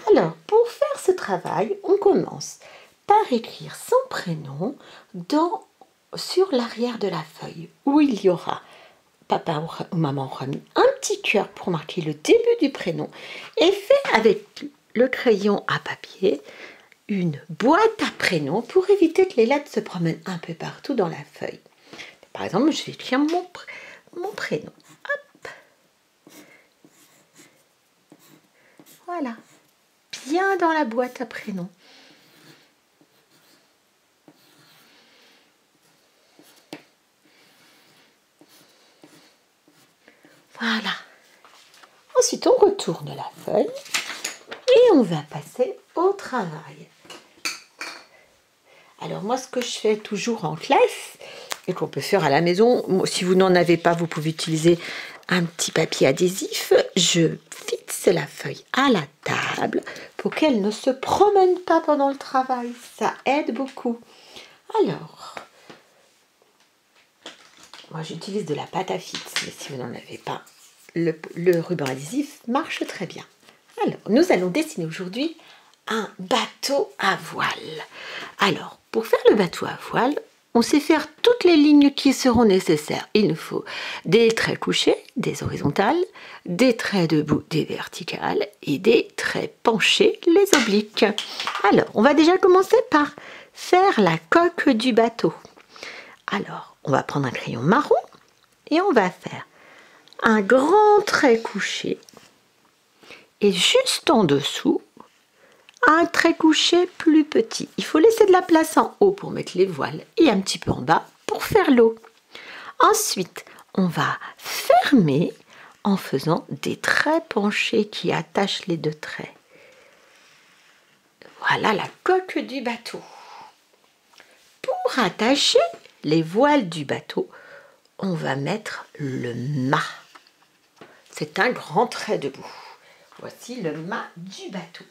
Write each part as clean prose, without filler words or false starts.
Alors, pour faire ce travail, on commence par écrire son prénom sur l'arrière de la feuille, où il y aura, papa ou maman aura mis un petit cœur pour marquer le début du prénom, et fait avec le crayon à papier une boîte à prénoms pour éviter que les lettres se promènent un peu partout dans la feuille. Par exemple, je vais écrire mon prénom. Hop. Voilà. Bien dans la boîte à prénoms. Voilà. Ensuite, on retourne la feuille et on va passer au travail. Alors moi, ce que je fais toujours en classe, et qu'on peut faire à la maison, si vous n'en avez pas, vous pouvez utiliser un petit papier adhésif. Je fixe la feuille à la table pour qu'elle ne se promène pas pendant le travail. Ça aide beaucoup. Alors, moi j'utilise de la pâte à fixe, mais si vous n'en avez pas, le ruban adhésif marche très bien. Alors, nous allons dessiner aujourd'hui un bateau à voile. Alors, pour faire le bateau à voile, on sait faire toutes les lignes qui seront nécessaires. Il nous faut des traits couchés, des horizontales, des traits debout, des verticales et des traits penchés, les obliques. Alors, on va déjà commencer par faire la coque du bateau. Alors, on va prendre un crayon marron et on va faire un grand trait couché et juste en dessous, un trait couché plus petit. Il faut laisser de la place en haut pour mettre les voiles et un petit peu en bas pour faire l'eau. Ensuite, on va fermer en faisant des traits penchés qui attachent les deux traits. Voilà la coque du bateau. Pour attacher les voiles du bateau, on va mettre le mât. C'est un grand trait debout. Voici le mât du bateau.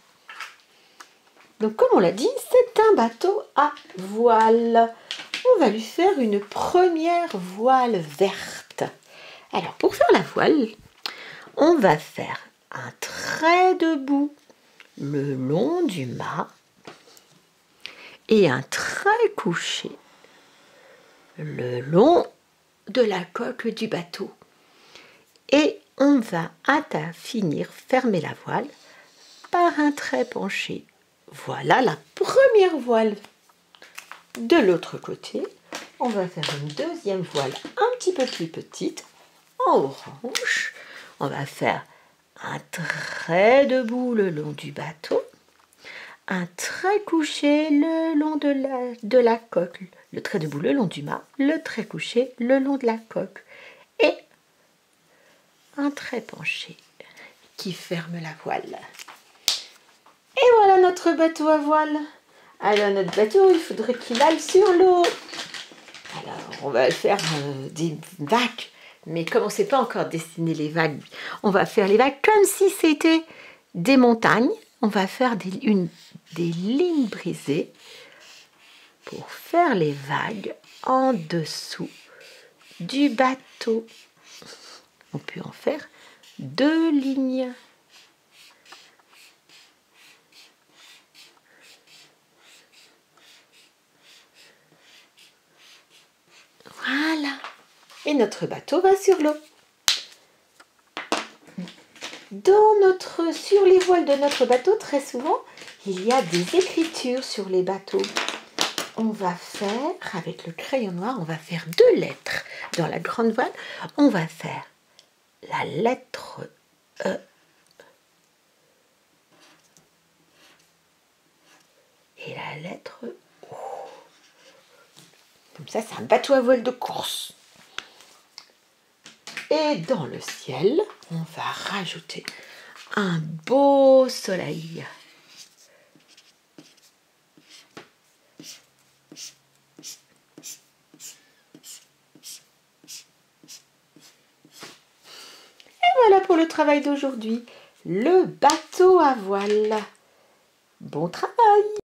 Donc comme on l'a dit, c'est un bateau à voile. On va lui faire une première voile verte. Alors pour faire la voile, on va faire un trait debout le long du mât et un trait couché le long de la coque du bateau. Et on va fermer la voile par un trait penché. Voilà la première voile. De l'autre côté, on va faire une deuxième voile un petit peu plus petite, en orange. On va faire un trait debout le long du bateau, un trait couché le long de la coque, le trait debout le long du mât, le trait couché le long de la coque et un trait penché qui ferme la voile. Et voilà notre bateau à voile. Alors notre bateau, il faudrait qu'il aille sur l'eau. Alors on va faire des vagues, mais comme on ne sait pas encore dessiner les vagues, on va faire les vagues comme si c'était des montagnes. On va faire des lignes brisées pour faire les vagues en dessous du bateau. On peut en faire 2 lignes. Voilà. Et notre bateau va sur l'eau. Sur les voiles de notre bateau, très souvent, il y a des écritures sur les bateaux. On va faire, avec le crayon noir, on va faire 2 lettres. Dans la grande voile, on va faire la lettre E et la lettre O. Comme ça, c'est un bateau à voile de course. Et dans le ciel, on va rajouter un beau soleil. Et voilà pour le travail d'aujourd'hui, le bateau à voile. Bon travail!